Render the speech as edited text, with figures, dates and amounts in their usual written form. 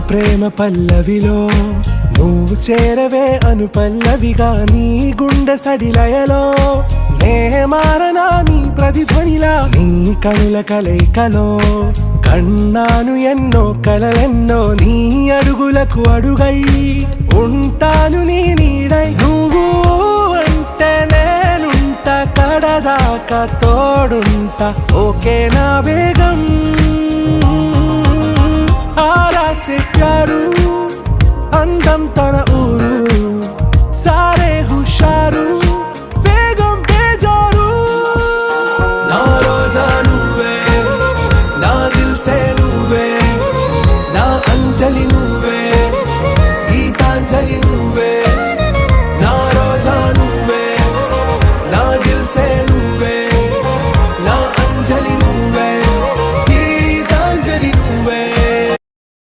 ప్రేమ పల్లవిలో నువ్వు చేరవే అను పల్లవిగా నీ గుండె సడిలయలో నే మారనా నీ ప్రతిధ్వనిలా నీ కనుల కలయికలో కన్నాను ఎన్నో కలలెన్నో నీ అడుగులకు అడుగై ఉంటాను నీ నీడై నువ్వు అంటే నేనుంట కడదాకా తోడుంటా ఓకే నా బేగం आरा से प्यारू अंदम तन ऊरू सारे हुशारू बेगम बेजारू ना रोजा नुवे ना दिल से नुवे ना अंजलि नुवे